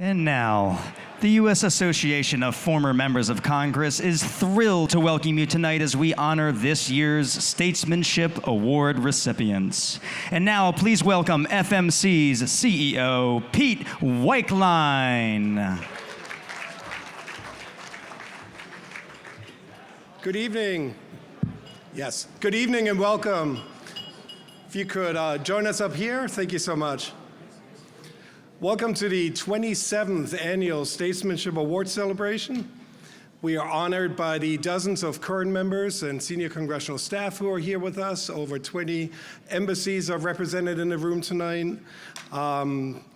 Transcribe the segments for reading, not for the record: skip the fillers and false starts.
And now, the U.S. Association of Former Members of Congress is thrilled to welcome you tonight as we honor this year's Statesmanship Award recipients. And now, please welcome FMC's CEO, Pete Weichlein. Good evening. Yes, good evening and welcome. If you could join us up here, thank you so much. Welcome to the 27th Annual Statesmanship Awards celebration. We are honored by the dozens of current members and senior congressional staff who are here with us. Over 20 embassies are represented in the room tonight.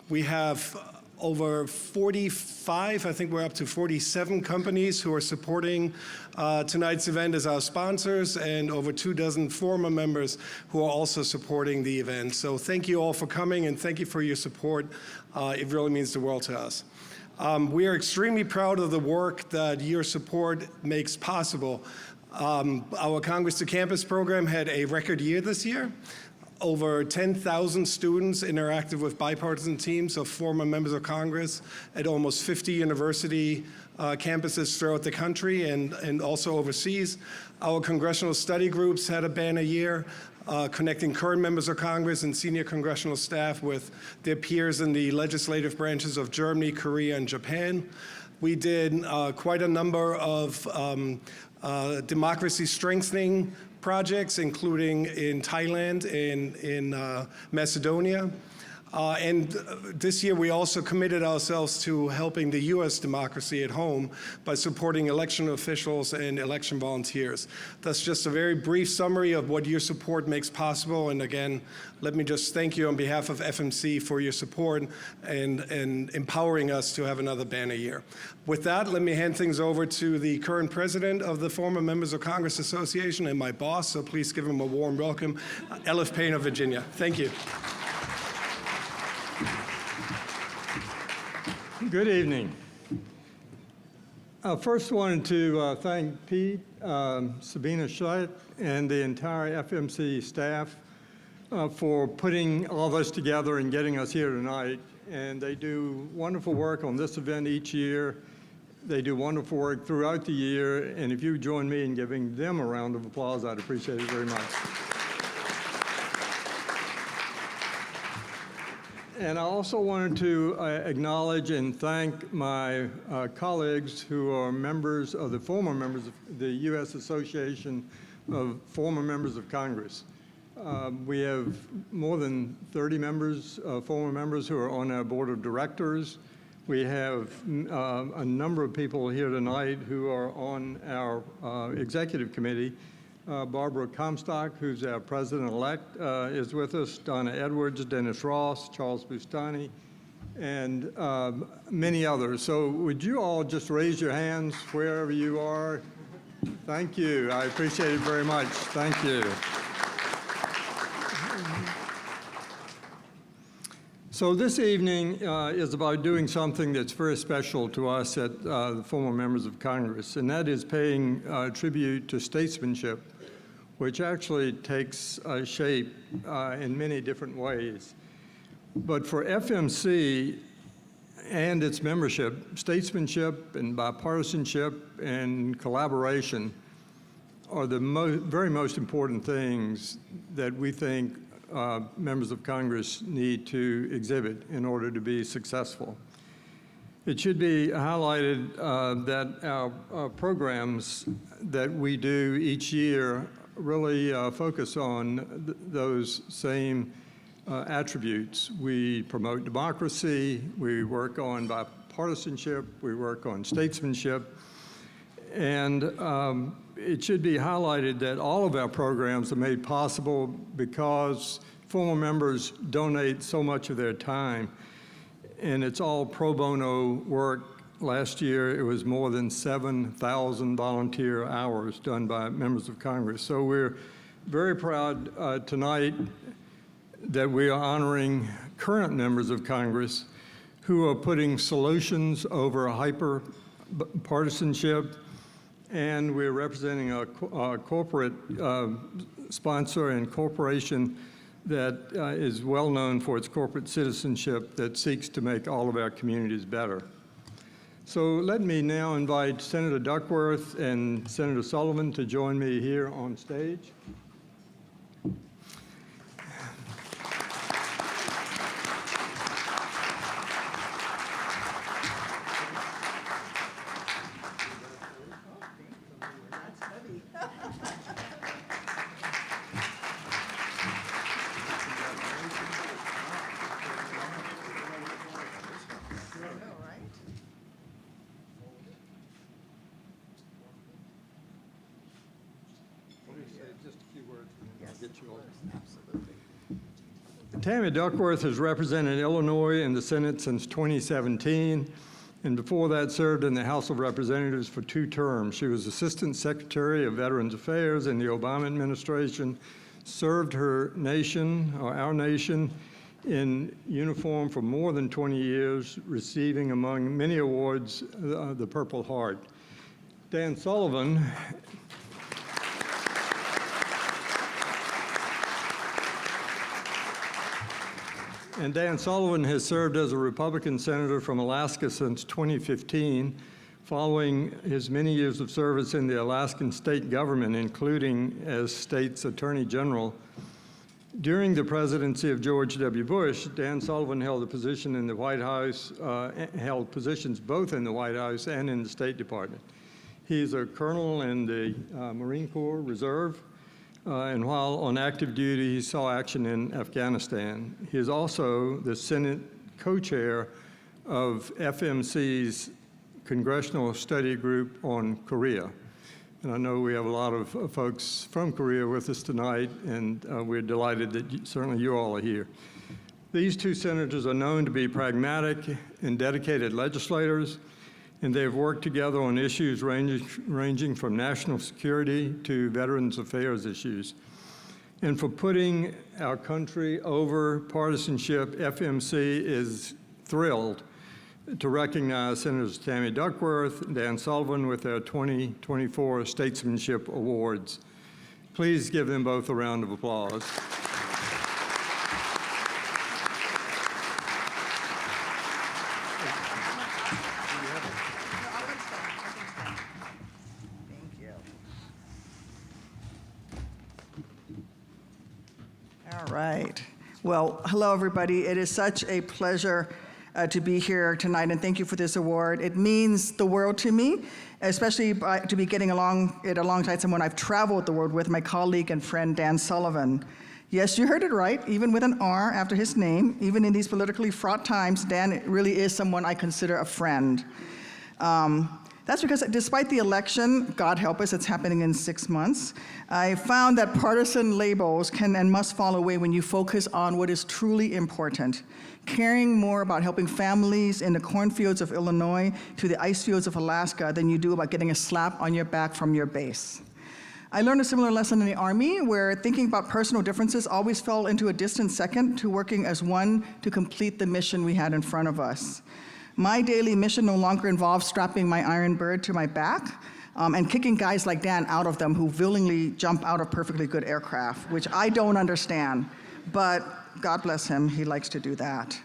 We have over 45, I think we're up to 47 companies who are supporting tonight's event as our sponsors, and over 24 former members who are also supporting the event. So thank you all for coming, and thank you for your support. It really means the world to us. We are extremely proud of the work that your support makes possible. Our Congress to Campus program had a record year this year. Over 10,000 students interacted with bipartisan teams of former members of Congress at almost 50 university campuses throughout the country and also overseas. Our congressional study groups had a banner year, connecting current members of Congress and senior congressional staff with their peers in the legislative branches of Germany, Korea, and Japan. We did quite a number of democracy strengthening projects, including in Thailand and in Macedonia. And this year we also committed ourselves to helping the U.S. democracy at home by supporting election officials and election volunteers. That's just a very brief summary of what your support makes possible. And again, let me just thank you on behalf of FMC for your support and empowering us to have another banner year. With that, let me hand things over to the current president of the Former Members of Congress Association and my boss, so please give him a warm welcome, Elif Payne of Virginia. Thank you. Good evening. I first wanted to thank Pete, Sabina Schott, and the entire FMC staff for putting all of us together and getting us here tonight. And they do wonderful work on this event each year. They do wonderful work throughout the year. And if you join me in giving them a round of applause, I'd appreciate it very much. And I also wanted to acknowledge and thank my colleagues who are members of the former members of the U.S. Association of Former Members of Congress. We have more than 30 members, former members who are on our board of directors. We have a number of people here tonight who are on our executive committee. Barbara Comstock, who's our president-elect, is with us. Donna Edwards, Dennis Ross, Charles Bustani, and many others. So would you all just raise your hands wherever you are? Thank you. I appreciate it very much. Thank you. So this evening is about doing something that's very special to us at the former members of Congress, and that is paying tribute to statesmanship, which actually takes shape in many different ways. But for FMC and its membership, statesmanship and bipartisanship and collaboration are the very most important things that we think members of Congress need to exhibit in order to be successful. It should be highlighted that our programs that we do each year really focus on those same attributes. We promote democracy, we work on bipartisanship, we work on statesmanship, and it should be highlighted that all of our programs are made possible because former members donate so much of their time, and it's all pro bono work. Last year, it was more than 7,000 volunteer hours done by members of Congress. So we're very proud tonight that we are honoring current members of Congress who are putting solutions over hyper partisanship, and we're representing a corporate sponsor and corporation that is well known for its corporate citizenship that seeks to make all of our communities better. So let me now invite Senator Duckworth and Senator Sullivan to join me here on stage. Tammy Duckworth has represented Illinois in the Senate since 2017, and before that served in the House of Representatives for 2 terms. She was Assistant Secretary of Veterans Affairs in the Obama administration, served her nation, or our nation, in uniform for more than 20 years, receiving among many awards the Purple Heart. Dan Sullivan And Dan Sullivan has served as a Republican senator from Alaska since 2015, following his many years of service in the Alaskan state government, including as state's Attorney General. During the presidency of George W. Bush, Dan Sullivan held a position in the White House, held positions both in the White House and in the State Department. He's a colonel in the Marine Corps Reserve, and while on active duty, he saw action in Afghanistan. He is also the Senate co-chair of FMC's Congressional Study Group on Korea. And I know we have a lot of folks from Korea with us tonight, and we're delighted that certainly you all are here. These 2 senators are known to be pragmatic and dedicated legislators, and they've worked together on issues ranging from national security to veterans affairs issues. And for putting our country over partisanship, FMC is thrilled to recognize Senators Tammy Duckworth and Dan Sullivan with their 2024 Statesmanship Awards. Please give them both a round of applause. Well, hello, everybody. It is such a pleasure to be here tonight, and thank you for this award. It means the world to me, especially to be getting along it alongside someone I've traveled the world with, my colleague and friend, Dan Sullivan. Yes, you heard it right, even with an R after his name, even in these politically fraught times, Dan really is someone I consider a friend. That's because despite the election, God help us, it's happening in 6 months, I found that partisan labels can and must fall away when you focus on what is truly important, caring more about helping families in the cornfields of Illinois to the ice fields of Alaska than you do about getting a slap on your back from your base. I learned a similar lesson in the Army, where thinking about personal differences always fell into a distant second to working as one to complete the mission we had in front of us. My daily mission no longer involves strapping my Iron Bird to my back and kicking guys like Dan out of them who willingly jump out of perfectly good aircraft, which I don't understand, but God bless him, he likes to do that.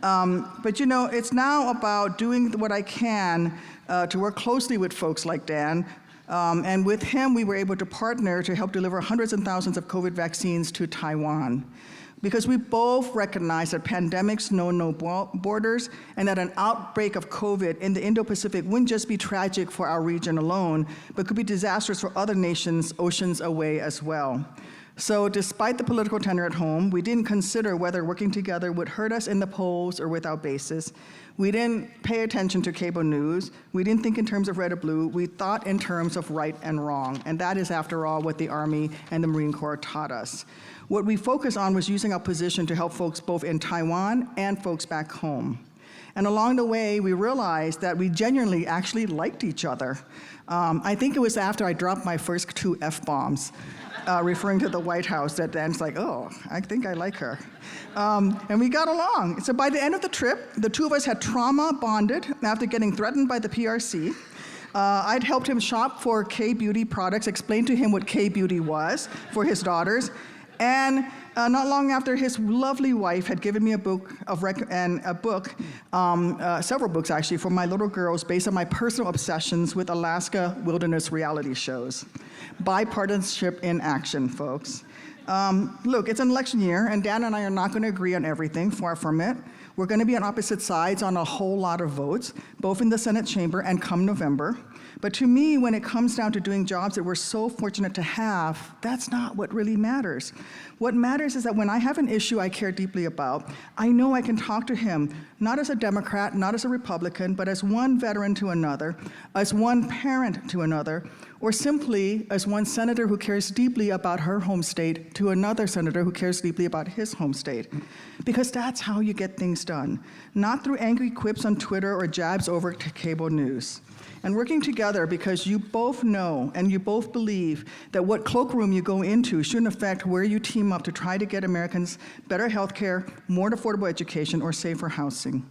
But you know, it's now about doing what I can to work closely with folks like Dan, and with him we were able to partner to help deliver hundreds and thousands of COVID vaccines to Taiwan. Because we both recognize that pandemics know no borders, and that an outbreak of COVID in the Indo-Pacific wouldn't just be tragic for our region alone, but could be disastrous for other nations oceans away as well. So despite the political tenor at home, we didn't consider whether working together would hurt us in the polls or without basis. We didn't pay attention to cable news. We didn't think in terms of red or blue. We thought in terms of right and wrong. And that is, after all, what the Army and the Marine Corps taught us. What we focused on was using our position to help folks both in Taiwan and folks back home. And along the way, we realized that we genuinely actually liked each other. I think it was after I dropped my first 2 F-bombs, referring to the White House, that Dan's like, oh, I think I like her. And we got along. So by the end of the trip, the 2 of us had trauma bonded after getting threatened by the PRC. I'd helped him shop for K-Beauty products, explained to him what K-Beauty was for his daughters, and not long after his lovely wife had given me a book several books actually, for my little girls based on my personal obsessions with Alaska wilderness reality shows. Bipartisanship in action, folks. Look, it's an election year, and Dan and I are not going to agree on everything, far from it. We're going to be on opposite sides on a whole lot of votes, both in the Senate chamber and come November. But to me, when it comes down to doing jobs that we're so fortunate to have, that's not what really matters. What matters is that when I have an issue I care deeply about, I know I can talk to him, not as a Democrat, not as a Republican, but as one veteran to another, as one parent to another, or simply as one senator who cares deeply about her home state to another senator who cares deeply about his home state. Because that's how you get things done, not through angry quips on Twitter or jabs over to cable news. And working together because you both know and you both believe that what cloakroom you go into shouldn't affect where you team up to try to get Americans better health care, more affordable education, or safer housing.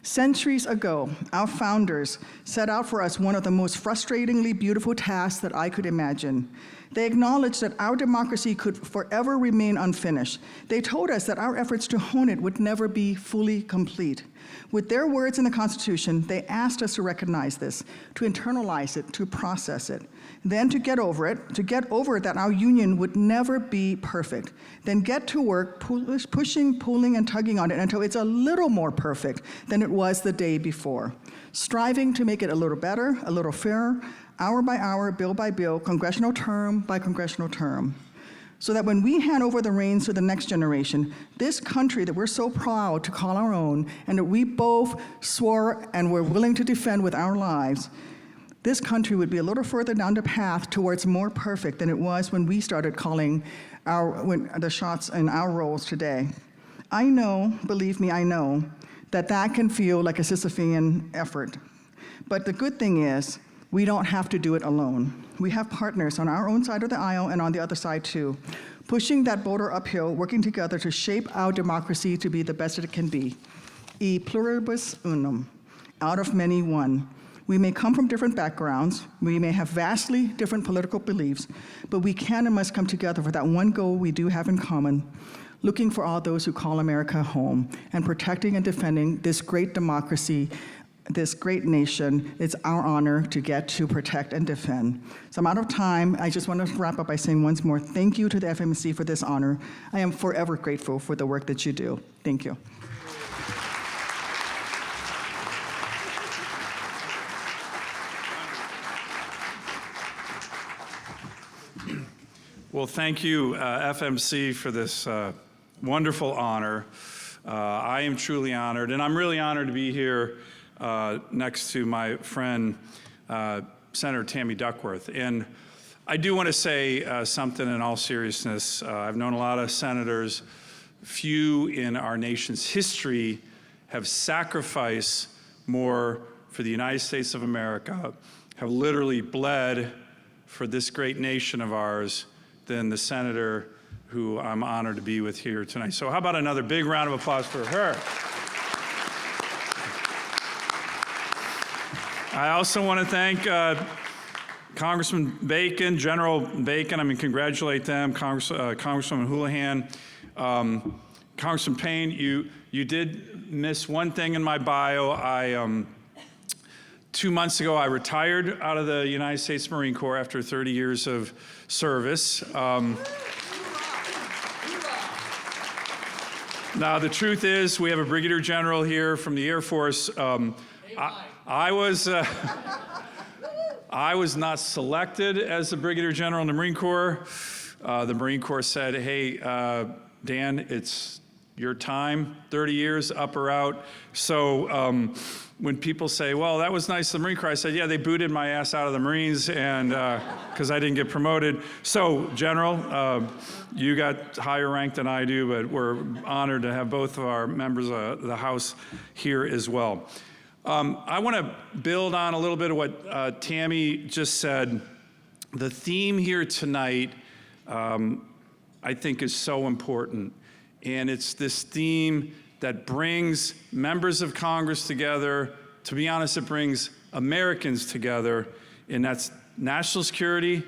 Centuries ago, our founders set out for us one of the most frustratingly beautiful tasks that I could imagine. They acknowledged that our democracy could forever remain unfinished. They told us that our efforts to hone it would never be fully complete. With their words in the Constitution, they asked us to recognize this, to internalize it, to process it, then to get over it that our union would never be perfect, then get to work pushing, pulling, and tugging on it until it's a little more perfect than it was the day before, striving to make it a little better, a little fairer, hour by hour, bill by bill, congressional term by congressional term, so that when we hand over the reins to the next generation, this country that we're so proud to call our own and that we both swore and were willing to defend with our lives, this country would be a little further down the path towards more perfect than it was when we started calling the shots in our roles today. I know, believe me, I know, that can feel like a Sisyphean effort. But the good thing is, we don't have to do it alone. We have partners on our own side of the aisle and on the other side too, pushing that boulder uphill, working together to shape our democracy to be the best that it can be. E pluribus unum, out of many one. We may come from different backgrounds, we may have vastly different political beliefs, but we can and must come together for that one goal we do have in common, looking for all those who call America home and protecting and defending this great democracy, this great nation. It's our honor to get to protect and defend. So I'm out of time. I just want to wrap up by saying once more, thank you to the FMC for this honor. I am forever grateful for the work that you do. Thank you. Well, thank you, FMC, for this wonderful honor. I am truly honored, and I'm really honored to be here next to my friend, Senator Tammy Duckworth. And I do want to say something in all seriousness. I've known a lot of senators. Few in our nation's history have sacrificed more for the United States of America, have literally bled for this great nation of ours than the senator who I'm honored to be with here tonight. So how about another big round of applause for her? I also want to thank Congressman Bacon, General Bacon. Congratulate them, Congresswoman Houlahan. Congressman Payne, you did miss one thing in my bio. 2 months ago, I retired out of the United States Marine Corps after 30 years of service. Now, the truth is, we have a Brigadier General here from the Air Force. I was not selected as a Brigadier General in the Marine Corps. The Marine Corps said, hey, Dan, it's your time, 30 years, up or out. So when people say, well, that was nice, the Marine Corps, I said, yeah, they booted my ass out of the Marines and because I didn't get promoted. So, General, you got higher rank than I do, but we're honored to have both of our members of the House here as well. I want to build on a little bit of what Tammy just said. The theme here tonight, I think, is so important. And it's this theme that brings members of Congress together. To be honest, it brings Americans together, and that's national security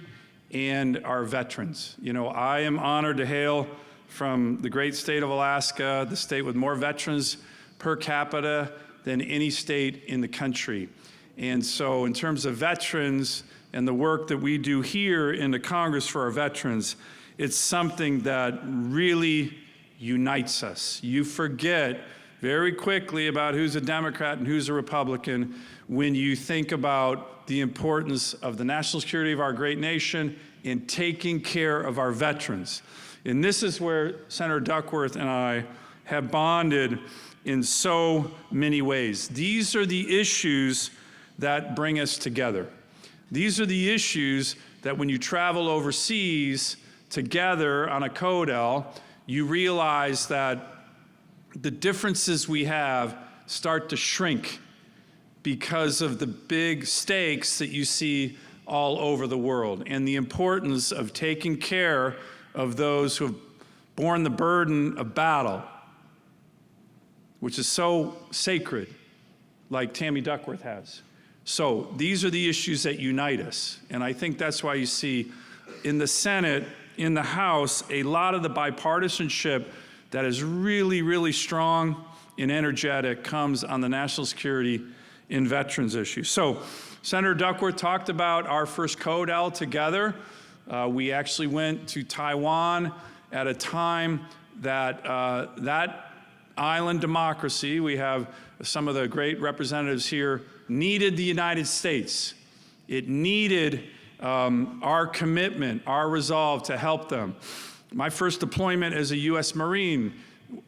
and our veterans. You know, I am honored to hail from the great state of Alaska, the state with more veterans per capita than any state in the country. And so in terms of veterans and the work that we do here in the Congress for our veterans, it's something that really unites us. You forget very quickly about who's a Democrat and who's a Republican when you think about the importance of the national security of our great nation in taking care of our veterans. And this is where Senator Duckworth and I have bonded in so many ways. These are the issues that bring us together. These are the issues that when you travel overseas together on a CODEL, you realize that the differences we have start to shrink because of the big stakes that you see all over the world and the importance of taking care of those who have borne the burden of battle, which is so sacred, like Tammy Duckworth has. So these are the issues that unite us. And I think that's why you see in the Senate, in the House, a lot of the bipartisanship that is really, really strong and energetic comes on the national security and veterans issues. So Senator Duckworth talked about our first CODEL together. We actually went to Taiwan at a time that that island democracy, we have some of the great representatives here, needed the United States. It needed our commitment, our resolve to help them. My first deployment as a U.S. Marine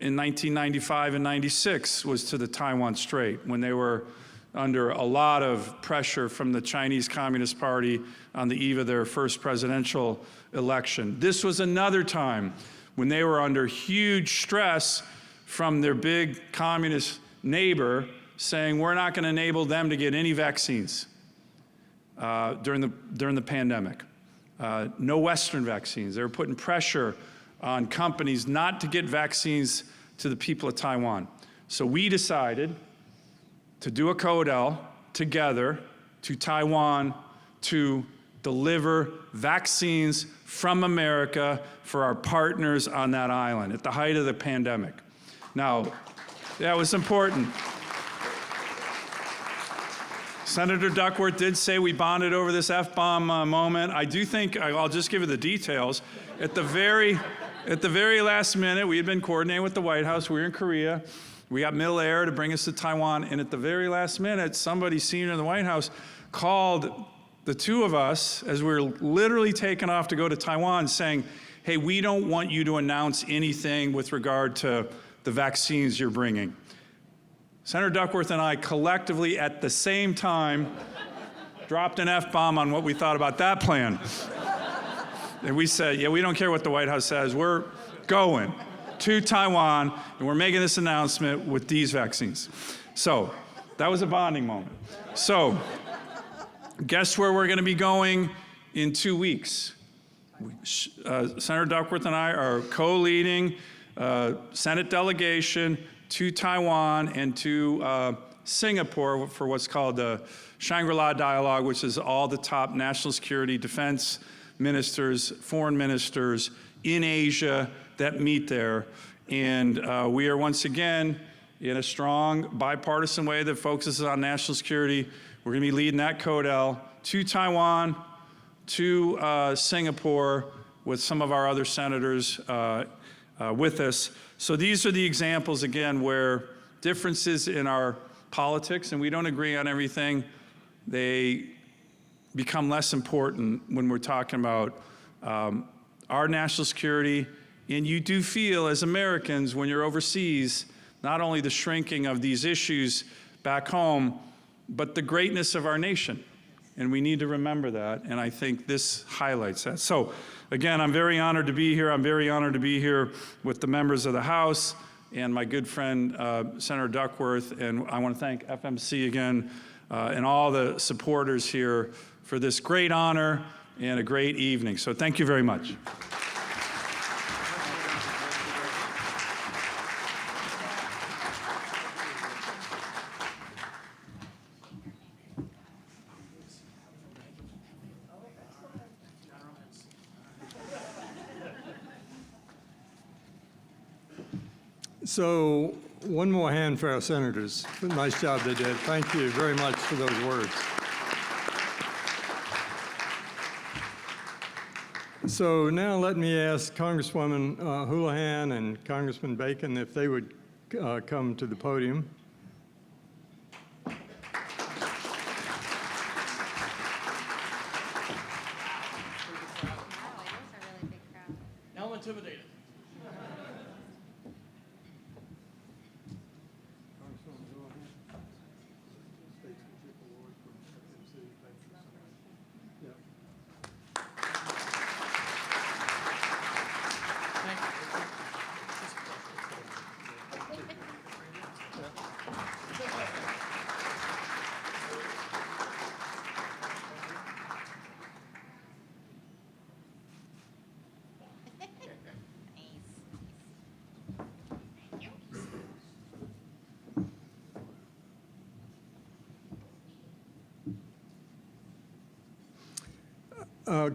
in 1995 and 96 was to the Taiwan Strait when they were under a lot of pressure from the Chinese Communist Party on the eve of their first presidential election. This was another time when they were under huge stress from their big communist neighbor saying, we're not going to enable them to get any vaccines during the pandemic. No Western vaccines. They were putting pressure on companies not to get vaccines to the people of Taiwan. So we decided to do a CODEL together to Taiwan to deliver vaccines from America for our partners on that island at the height of the pandemic. Now, that was important. Senator Duckworth did say we bonded over this F-bomb moment. I do think, I'll just give you the details. At the very last minute, we had been coordinating with the White House. We were in Korea. We got Middle Air to bring us to Taiwan. And at the very last minute, somebody senior in the White House called the two of us as we were literally taking off to go to Taiwan saying, hey, we don't want you to announce anything with regard to the vaccines you're bringing. Senator Duckworth and I collectively at the same time dropped an F-bomb on what we thought about that plan. And we said, yeah, we don't care what the White House says. We're going to Taiwan, and we're making this announcement with these vaccines. So that was a bonding moment. So guess where we're going to be going in 2 weeks? Senator Duckworth and I are co-leading Senate delegation to Taiwan and to Singapore for what's called the Shangri-La Dialogue, which is all the top national security, defense ministers, foreign ministers in Asia that meet there. And we are once again in a strong bipartisan way that focuses on national security. We're going to be leading that CODEL to Taiwan, to Singapore, with some of our other senators with us. So these are the examples, again, where differences in our politics, and we don't agree on everything, they become less important when we're talking about our national security. And you do feel, as Americans, when you're overseas, not only the shrinking of these issues back home, but the greatness of our nation. And we need to remember that, and I think this highlights that. So, again, I'm very honored to be here. I'm very honored to be here with the members of the House and my good friend, Senator Duckworth. And I want to thank FMC again and all the supporters here for this great honor and a great evening. So thank you very much. So one more hand for our senators. Nice job they did. Thank you very much for those words. So now let me ask Congresswoman Houlahan and Congressman Bacon if they would come to the podium. Now I'm intimidated.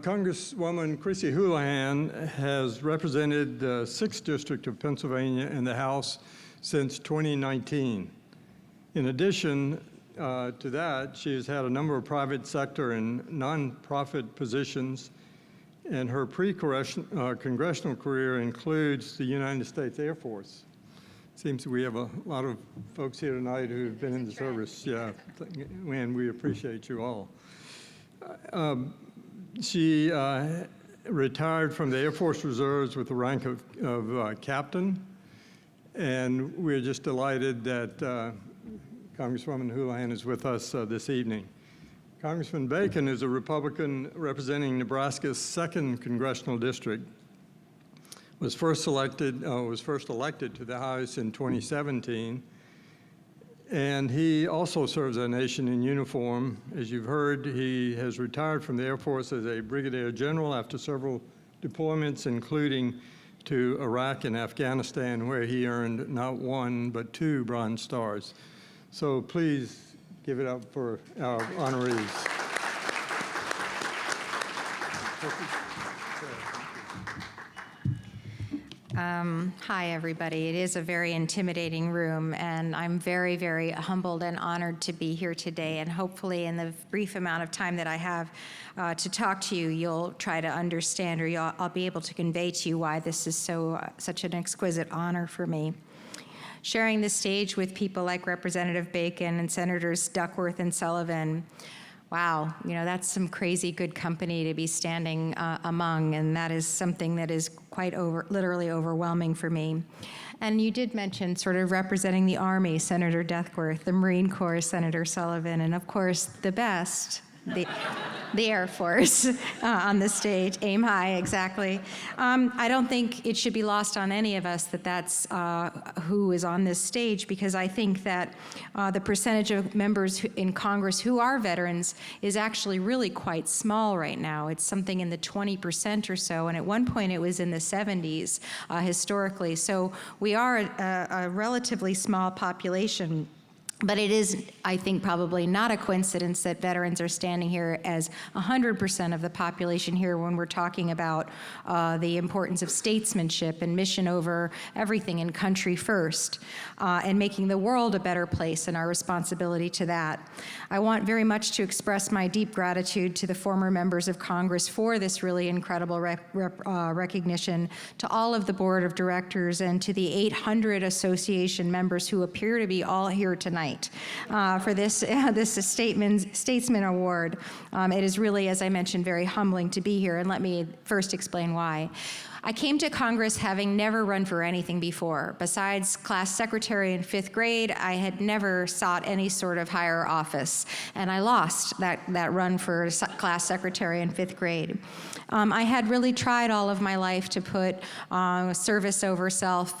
Congresswoman Chrissy Houlahan has represented the 6th District of Pennsylvania in the House since 2019. In addition to that, she has had a number of private sector and nonprofit positions, and her pre-congressional career includes the United States Air Force. Seems we have a lot of folks here tonight who have been in the service, yeah, and we appreciate you all. She retired from the Air Force Reserves with the rank of captain, and we're just delighted that Congresswoman Houlahan is with us this evening. Congressman Bacon is a Republican representing Nebraska's 2nd Congressional District. Was first elected to the House in 2017. And he also serves our nation in uniform. As you've heard, he has retired from the Air Force as a brigadier general after several deployments, including to Iraq and Afghanistan, where he earned not 1, but 2 Bronze Stars. So please give it up for our honorees. Hi, everybody. It is a very intimidating room, and I'm very, very humbled and honored to be here today. And hopefully, in the brief amount of time that I have to talk to you, you'll try to understand, or I'll be able to convey to you why this is such an exquisite honor for me. Sharing the stage with people like Representative Bacon and Senators Duckworth and Sullivan. Wow, that's some crazy good company to be standing among, and that is something that is quite literally overwhelming for me. And you did mention sort of representing the Army, Senator Duckworth, the Marine Corps, Senator Sullivan, and of course, the best, the Air Force on the stage. Aim high, exactly. I don't think it should be lost on any of us that that's who is on this stage, because I think that the percentage of members in Congress who are veterans is actually really quite small right now. It's something in the 20% or so, and at one point it was in the 70s historically. So we are a relatively small population. But it is, I think, probably not a coincidence that veterans are standing here as 100% of the population here when we're talking about the importance of statesmanship and mission over everything and country first, and making the world a better place and our responsibility to that. I want very much to express my deep gratitude to the former members of Congress for this really incredible recognition, to all of the board of directors, and to the 800 association members who appear to be all here tonight. For this Statesman Award. It is really, as I mentioned, very humbling to be here, and let me first explain why. I came to Congress having never run for anything before. Besides class secretary in 5th grade, I had never sought any sort of higher office, and I lost that run for class secretary in 5th grade. I had really tried all of my life to put service over self,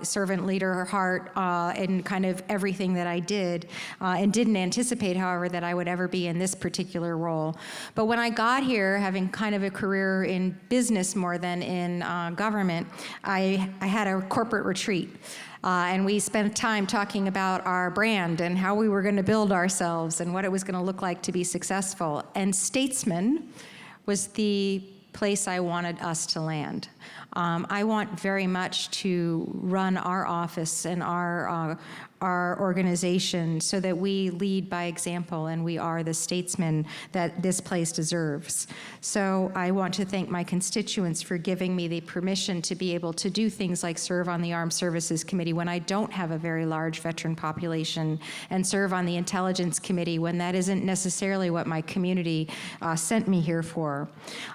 servant leader heart, in kind of everything that I did, and didn't anticipate, however, that I would ever be in this particular role. But when I got here, having kind of a career in business more than in government, I had a corporate retreat. And we spent time talking about our brand and how we were going to build ourselves and what it was going to look like to be successful. And Statesman was the place I wanted us to land. I want very much to run our office and our organization so that we lead by example and we are the statesmen that this place deserves. So I want to thank my constituents for giving me the permission to be able to do things like serve on the Armed Services Committee when I don't have a very large veteran population, and serve on the Intelligence Committee when that isn't necessarily what my community sent me here for.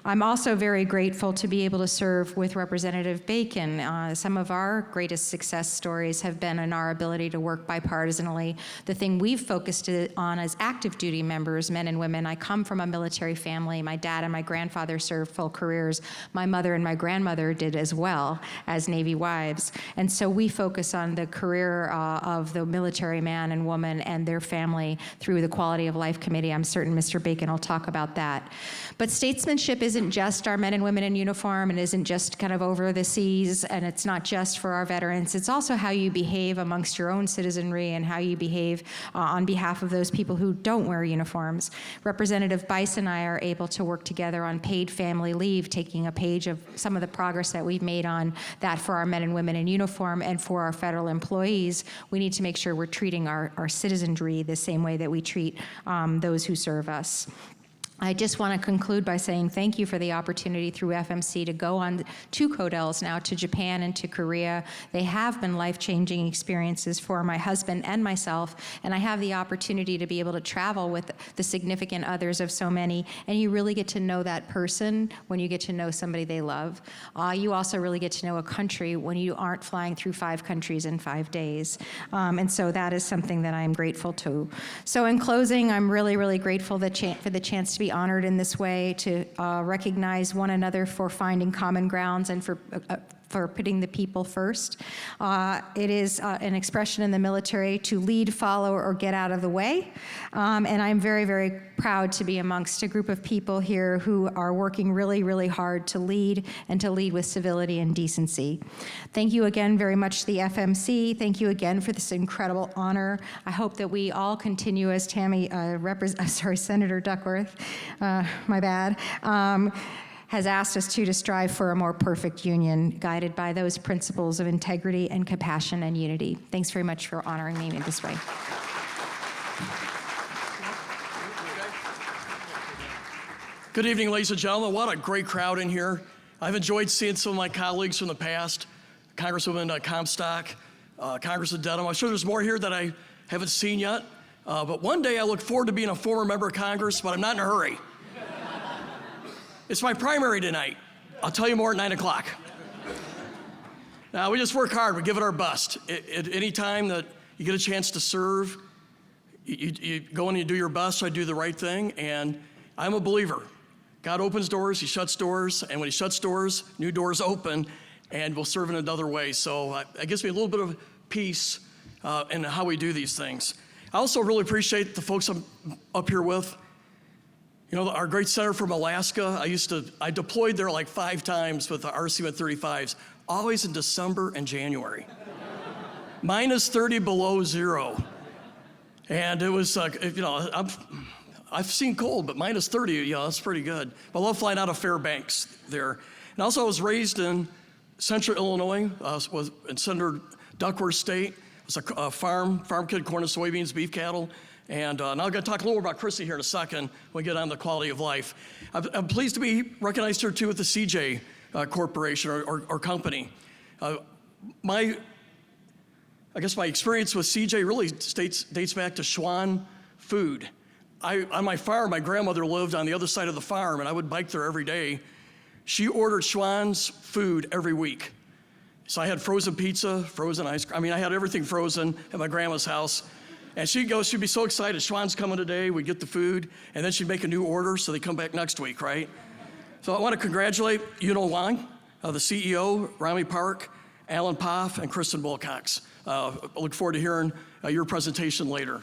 I'm also very grateful to be able to serve with Representative Bacon. Some of our greatest success stories have been in our ability to work bipartisanly. The thing we've focused on as active duty members, men and women. I come from a military family. My dad and my grandfather served full careers. My mother and my grandmother did as well as Navy wives. And so we focus on the career of the military man and woman and their family through the Quality of Life Committee. I'm certain Mr. Bacon will talk about that. But statesmanship isn't just our men and women in uniform, and isn't just kind of over the seas, and it's not just for our veterans. It's also how you behave amongst your own citizenry and how you behave on behalf of those people who don't wear uniforms. Representative Bice and I are able to work together on paid family leave, taking a page of some of the progress that we've made on that for our men and women in uniform and for our federal employees. We need to make sure we're treating our citizenry the same way that we treat those who serve us. I just want to conclude by saying thank you for the opportunity through FMC to go on 2 CODELs now to Japan and to Korea. They have been life-changing experiences for my husband and myself, and I have the opportunity to be able to travel with the significant others of so many, and you really get to know that person when you get to know somebody they love. You also really get to know a country when you aren't flying through 5 countries in 5 days. And so that is something that I'm grateful to. So in closing, I'm really, really grateful for the chance to be honored in this way, to recognize one another for finding common grounds and for putting the people first. It is an expression in the military to lead, follow, or get out of the way. And I'm very, very proud to be amongst a group of people here who are working really, really hard to lead, and to lead with civility and decency. Thank you again very much to the FMC. Thank you again for this incredible honor. I hope that we all continue, as Senator Duckworth, my bad, has asked us to strive for a more perfect union, guided by those principles of integrity and compassion and unity. Thanks very much for honoring me in this way. Good evening, ladies and gentlemen. What a great crowd in here. I've enjoyed seeing some of my colleagues from the past, Congresswoman Comstock, Congressman Dedham. I'm sure there's more here that I haven't seen yet. But one day I look forward to being a former member of Congress, but I'm not in a hurry. It's my primary tonight. I'll tell you more at 9 o'clock. Now, we just work hard. We give it our best. At any time that you get a chance to serve, you go and you do your best. I do the right thing, and I'm a believer. God opens doors, he shuts doors, and when he shuts doors, new doors open, and we'll serve in another way. So it gives me a little bit of peace in how we do these things. I also really appreciate the folks I'm up here with. You know, our great senator from Alaska, I deployed there like 5 times with the RC-135s, always in December and January. Minus 30 below zero. And it was, you know, I've seen cold, but minus 30, you know, that's pretty good. But I love flying out of Fairbanks there. And also I was raised in central Illinois, was in Senator Duckworth State. I was a farm kid, corn and soybeans, beef cattle. And now I'm going to talk a little about Chrissy here in a second when we get on the quality of life. I'm pleased to be recognized here too with the CJ Corporation or company. I guess my experience with CJ really dates back to Schwan Food. On my farm, my grandmother lived on the other side of the farm, and I would bike there every day. She ordered Schwan's food every week. So I had frozen pizza, frozen ice cream. I mean, I had everything frozen at my grandma's house. And she'd be so excited, Schwan's coming today, we'd get the food, and then she'd make a new order so they come back next week, right? So I want to congratulate Yuno Wang, the CEO, Rami Park, Alan Poff, and Kristen Wilcox. I look forward to hearing your presentation later.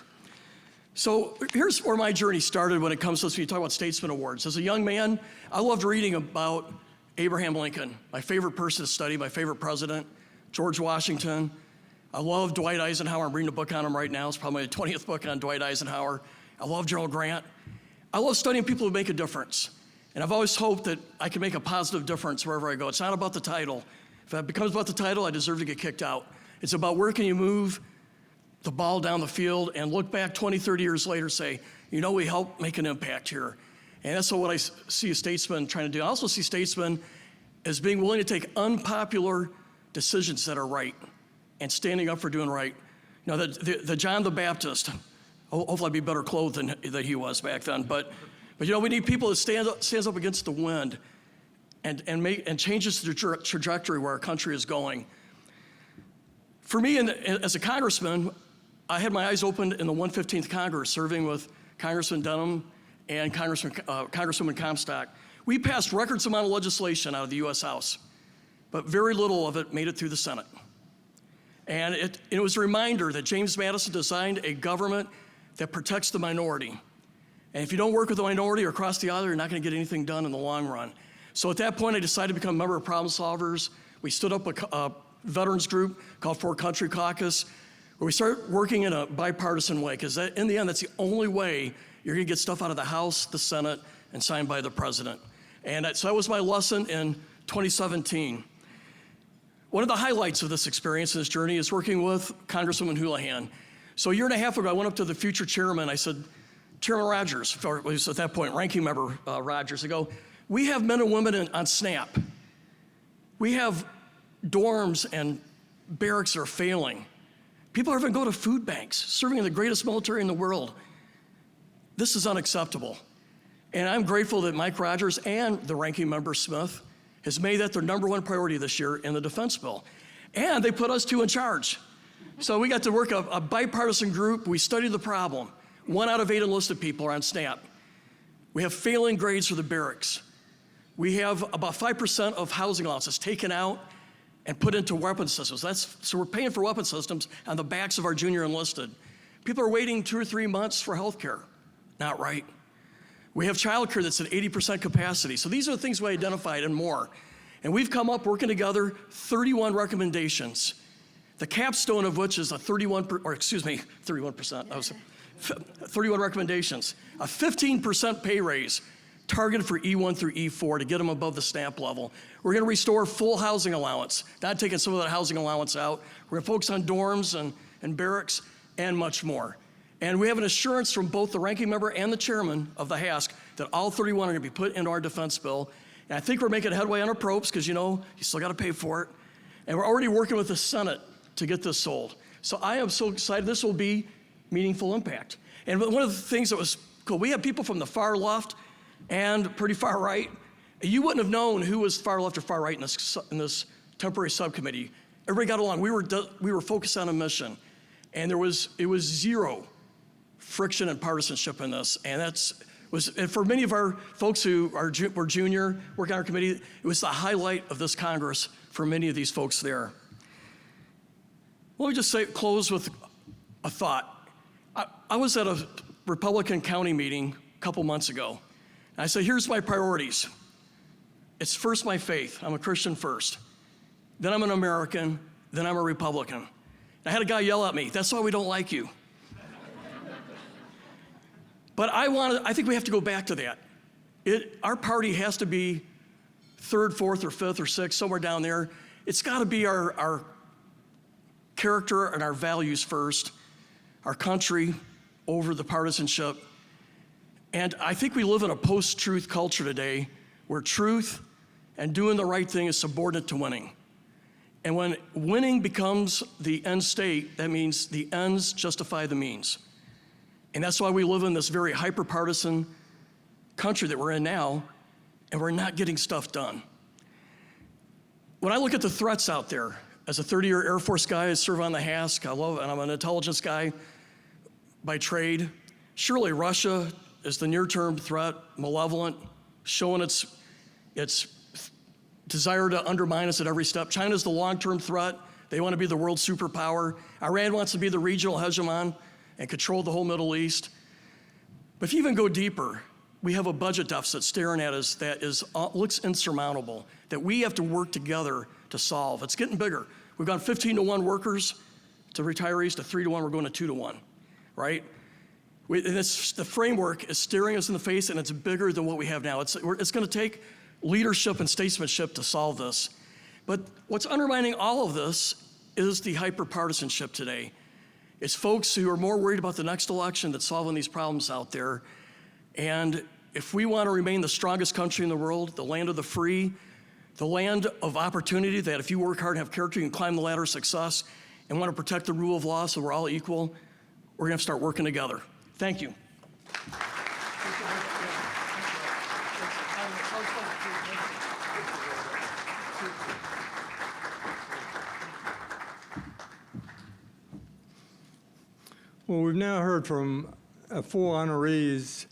So here's where my journey started when it comes to, when you talk about Statesman Awards. As a young man, I loved reading about Abraham Lincoln, my favorite person to study, my favorite president, George Washington. I love Dwight Eisenhower. I'm reading a book on him right now. It's probably my 20th book on Dwight Eisenhower. I love General Grant. I love studying people who make a difference. And I've always hoped that I can make a positive difference wherever I go. It's not about the title. If it becomes about the title, I deserve to get kicked out. It's about where can you move the ball down the field and look back 20, 30 years later, say, you know, we helped make an impact here. And that's what I see a statesman trying to do. I also see statesmen as being willing to take unpopular decisions that are right and standing up for doing right. You know, the John the Baptist, hopefully I'd be better clothed than he was back then, but you know, we need people that stands up against the wind and changes the trajectory where our country is going. For me, as a congressman, I had my eyes opened in the 115th Congress, serving with Congressman Dunham and Congresswoman Comstock. We passed records amount of legislation out of the U.S. House, but very little of it made it through the Senate. And it was a reminder that James Madison designed a government that protects the minority. And if you don't work with the minority or across the aisle, you're not going to get anything done in the long run. So at that point, I decided to become a member of Problem Solvers. We stood up a veterans group called For Country Caucus, where we started working in a bipartisan way, because in the end, that's the only way you're going to get stuff out of the House, the Senate, and signed by the president. And so that was my lesson in 2017. One of the highlights of this experience and this journey is working with Congresswoman Houlahan. So a year and a half ago, I went up to the future chairman. I said, Chairman Rogers, or at least at that point, ranking member Rogers, I go, we have men and women on SNAP. We have dorms and barracks that are failing. People are even going to food banks, serving in the greatest military in the world. This is unacceptable. And I'm grateful that Mike Rogers and the ranking member Smith has made that their number one priority this year in the defense bill. And they put us two in charge. So we got to work a bipartisan group. We studied the problem. 1 out of 8 enlisted people are on SNAP. We have failing grades for the barracks. We have about 5% of housing allowances taken out and put into weapon systems. So we're paying for weapon systems on the backs of our junior enlisted. People are waiting 2 or 3 months for health care. Not right. We have childcare that's at 80% capacity. So these are the things we identified and more. And we've come up working together 31 recommendations, the capstone of which is 31 recommendations, a 15% pay raise targeted for E1 through E4 to get them above the SNAP level. We're going to restore full housing allowance, not taking some of that housing allowance out. We're going to focus on dorms and barracks and much more. And we have an assurance from both the ranking member and the chairman of the HASC that all 31 are going to be put into our defense bill. And I think we're making headway on our probes because, you know, you still got to pay for it. And we're already working with the Senate to get this sold. So I am so excited. This will be meaningful impact. And one of the things that was cool, we had people from the far left and pretty far right. You wouldn't have known who was far left or far right in this temporary subcommittee. Everybody got along. We were focused on a mission. And it was zero friction and partisanship in this. And and for many of our folks who were junior, working on our committee, it was the highlight of this Congress for many of these folks there. Let me just close with a thought. I was at a Republican county meeting a couple months ago. And I said, here's my priorities. It's first my faith. I'm a Christian first. Then I'm an American. Then I'm a Republican. And I had a guy yell at me, that's why we don't like you. But I think we have to go back to that. Our party has to be 3rd, 4th, or 5th, or 6th, somewhere down there. It's got to be our character and our values first, our country over the partisanship. And I think we live in a post-truth culture today where truth and doing the right thing is subordinate to winning. And when winning becomes the end state, that means the ends justify the means. And that's why we live in this very hyper-partisan country that we're in now, and we're not getting stuff done. When I look at the threats out there, as a 30-year Air Force guy, I serve on the HASC, and I'm an intelligence guy by trade. Surely Russia is the near-term threat, malevolent, showing its desire to undermine us at every step. China's the long-term threat. They want to be the world superpower. Iran wants to be the regional hegemon and control the whole Middle East. But if you even go deeper, we have a budget deficit staring at us that looks insurmountable, that we have to work together to solve. It's getting bigger. We've gone 15-to-1 workers to retirees to 3-to-1. We're going to 2-to-1, right? And the framework is staring us in the face, and it's bigger than what we have now. It's going to take leadership and statesmanship to solve this. But what's undermining all of this is the hyper-partisanship today. It's folks who are more worried about the next election than solving these problems out there. And if we want to remain the strongest country in the world, the land of the free, the land of opportunity, that if you work hard and have character, you can climb the ladder of success, and want to protect the rule of law so we're all equal, we're going to have to start working together. Thank you. Well, we've now heard from 4 honorees,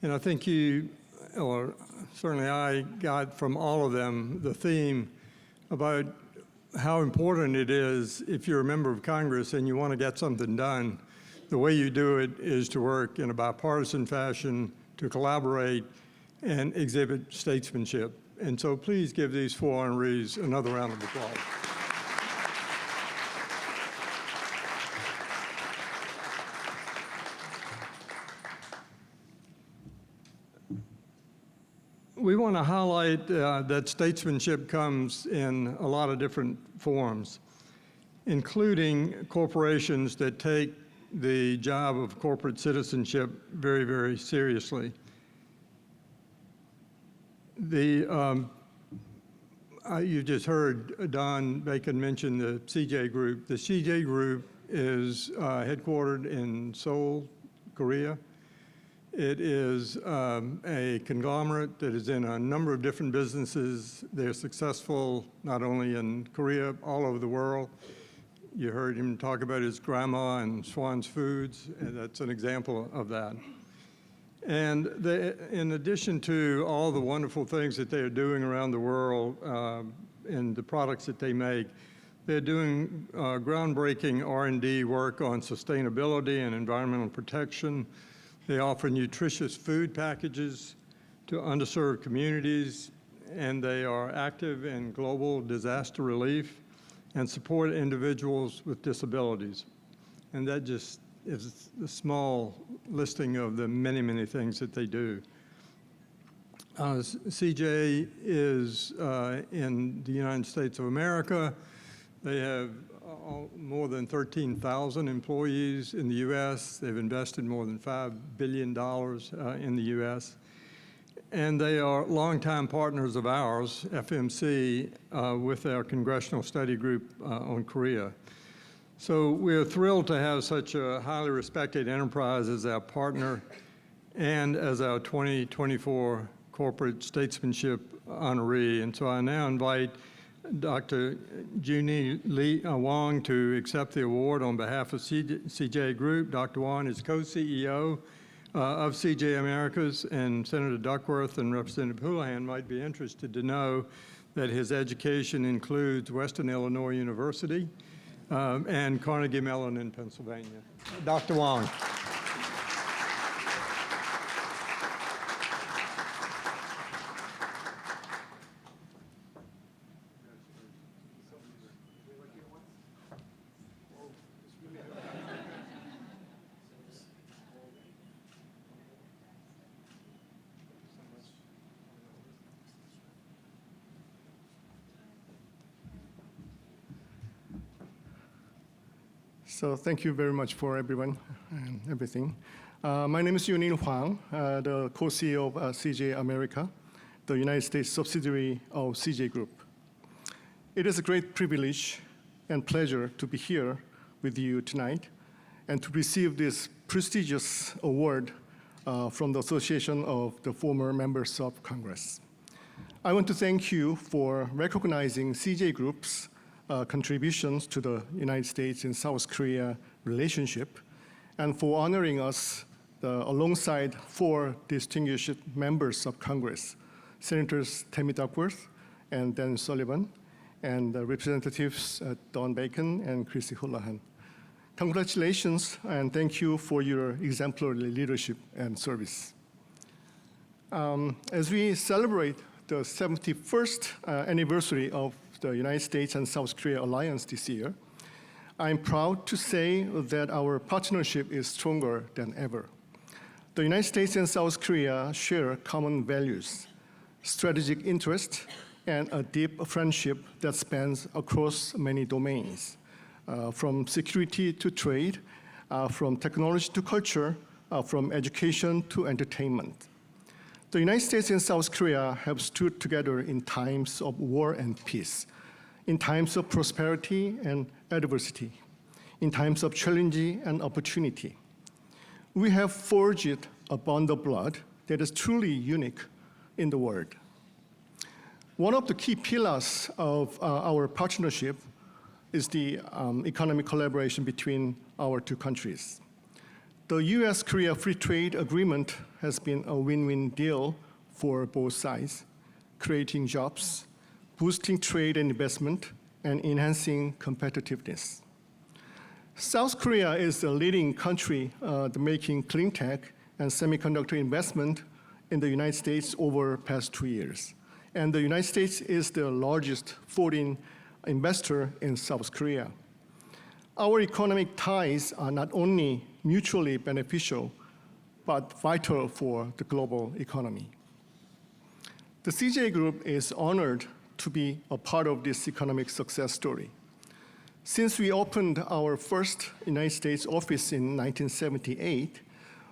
and I think you, or certainly I, got from all of them the theme about how important it is if you're a member of Congress and you want to get something done. The way you do it is to work in a bipartisan fashion, to collaborate, and exhibit statesmanship. And so please give these 4 honorees another round of applause. We want to highlight that statesmanship comes in a lot of different forms, including corporations that take the job of corporate citizenship very, very seriously. You just heard Don Bacon mention the CJ Group. The CJ Group is headquartered in Seoul, Korea. It is a conglomerate that is in a number of different businesses. They're successful not only in Korea, all over the world. You heard him talk about his grandma and Swan's Foods, and that's an example of that. And in addition to all the wonderful things that they are doing around the world and the products that they make, they're doing groundbreaking R&D work on sustainability and environmental protection. They offer nutritious food packages to underserved communities, and they are active in global disaster relief and support individuals with disabilities. And that just is a small listing of the many, many things that they do. CJ is in the United States of America. They have more than 13,000 employees in the U.S. They've invested more than $5 billion in the U.S. And they are longtime partners of ours, FMC, with our Congressional Study Group on Korea. So we're thrilled to have such a highly respected enterprise as our partner and as our 2024 Corporate Statesmanship Honoree. And so I now invite Dr. Junie Lee Wong to accept the award on behalf of CJ Group. Dr. Wong is co-CEO of CJ Americas, and Senator Duckworth and Representative Houlahan might be interested to know that his education includes Western Illinois University and Carnegie Mellon in Pennsylvania. Dr. Wong. So thank you very much for everyone and everything. My name is Yunin Huang, the co-CEO of CJ America, the United States subsidiary of CJ Group. It is a great privilege and pleasure to be here with you tonight and to receive this prestigious award from the Association of the Former Members of Congress. I want to thank you for recognizing CJ Group's contributions to the United States and South Korea relationship, and for honoring us alongside 4 distinguished members of Congress, Senators Tammy Duckworth and Dan Sullivan, and Representatives Don Bacon and Chrissy Houlahan. Congratulations, and thank you for your exemplary leadership and service. As we celebrate the 71st anniversary of the United States and South Korea alliance this year, I'm proud to say that our partnership is stronger than ever. The United States and South Korea share common values, strategic interests, and a deep friendship that spans across many domains, from security to trade, from technology to culture, from education to entertainment. The United States and South Korea have stood together in times of war and peace, in times of prosperity and adversity, in times of challenge and opportunity. We have forged a bond of blood that is truly unique in the world. One of the key pillars of our partnership is the economic collaboration between our two countries. The US-Korea Free Trade Agreement has been a win-win deal for both sides, creating jobs, boosting trade and investment, and enhancing competitiveness. South Korea is the leading country making clean tech and semiconductor investment in the United States over the past 2 years. And the United States is the largest foreign investor in South Korea. Our economic ties are not only mutually beneficial, but vital for the global economy. The CJ Group is honored to be a part of this economic success story. Since we opened our first United States office in 1978,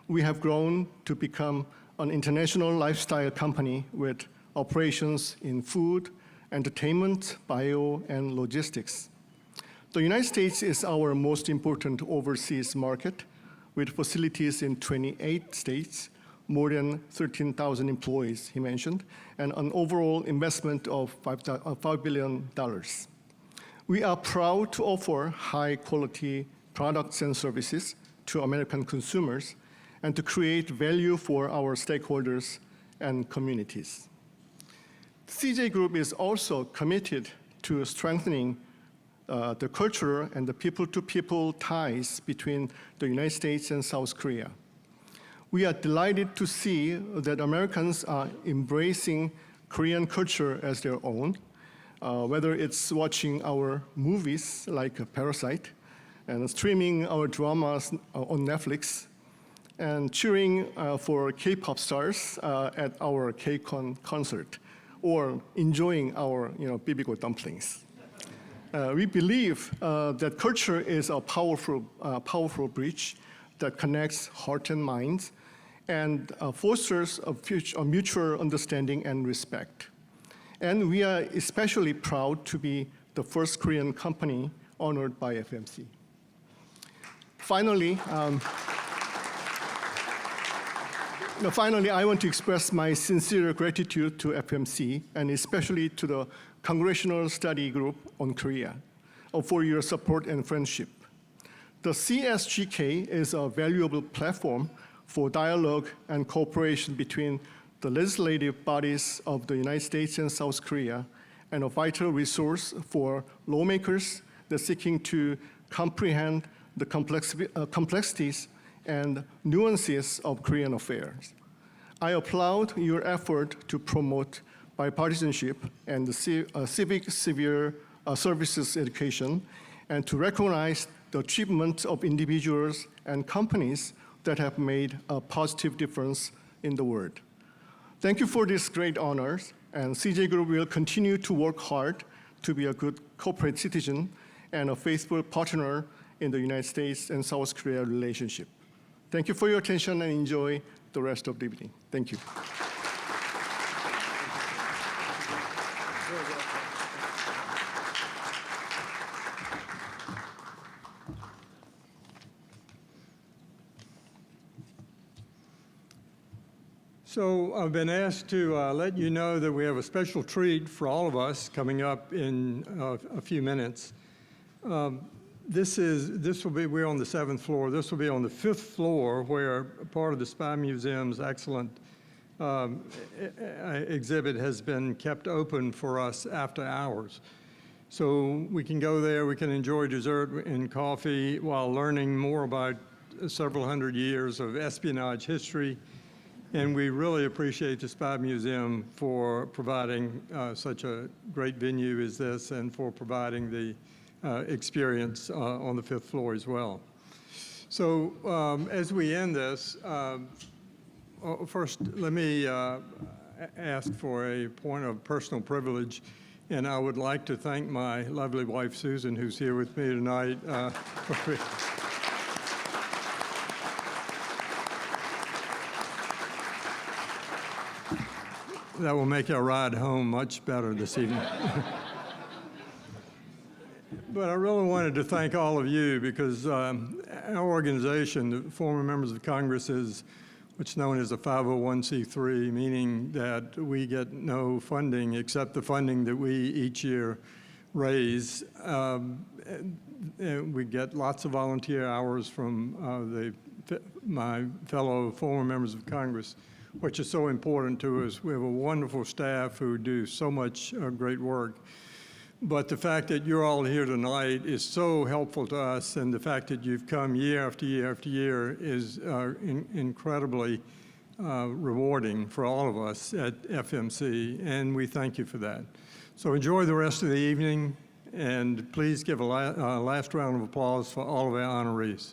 we have grown to become an international lifestyle company with operations in food, entertainment, bio, and logistics. The United States is our most important overseas market, with facilities in 28 states, more than 13,000 employees, he mentioned, and an overall investment of $5 billion. We are proud to offer high-quality products and services to American consumers and to create value for our stakeholders and communities. The CJ Group is also committed to strengthening the cultural and the people-to-people ties between the United States and South Korea. We are delighted to see that Americans are embracing Korean culture as their own, whether it's watching our movies like Parasite, and streaming our dramas on Netflix, and cheering for K-pop stars at our K-Con concert, or enjoying our bibigo dumplings. We believe that culture is a powerful bridge that connects heart and mind and fosters a mutual understanding and respect. And we are especially proud to be the first Korean company honored by FMC. Finally, I want to express my sincere gratitude to FMC and especially to the Congressional Study Group on Korea for your support and friendship. The CSGK is a valuable platform for dialogue and cooperation between the legislative bodies of the United States and South Korea, and a vital resource for lawmakers that are seeking to comprehend the complexities and nuances of Korean affairs. I applaud your effort to promote bipartisanship and the civic services education, and to recognize the achievements of individuals and companies that have made a positive difference in the world. Thank you for this great honor, and CJ Group will continue to work hard to be a good corporate citizen and a faithful partner in the United States and South Korea relationship. Thank you for your attention and enjoy the rest of the evening. Thank you. So I've been asked to let you know that we have a special treat for all of us coming up in a few minutes. We're on the 7th floor. This will be on the 5th floor, where part of the Spy Museum's excellent exhibit has been kept open for us after hours. So we can go there, we can enjoy dessert and coffee while learning more about several hundred years of espionage history. And we really appreciate the Spy Museum for providing such a great venue as this, and for providing the experience on the 5th floor as well. So as we end this, First, let me ask for a point of personal privilege, and I would like to thank my lovely wife, Susan, who's here with me tonight. That will make our ride home much better this evening. But I really wanted to thank all of you because our organization, the former members of Congress, is what's known as a 501c3, meaning that we get no funding except the funding that we each year raise. And we get lots of volunteer hours from my fellow former members of Congress, which is so important to us. We have a wonderful staff who do so much great work. But the fact that you're all here tonight is so helpful to us, and the fact that you've come year after year after year is incredibly rewarding for all of us at FMC, and we thank you for that. So enjoy the rest of the evening, and please give a last round of applause for all of our honorees.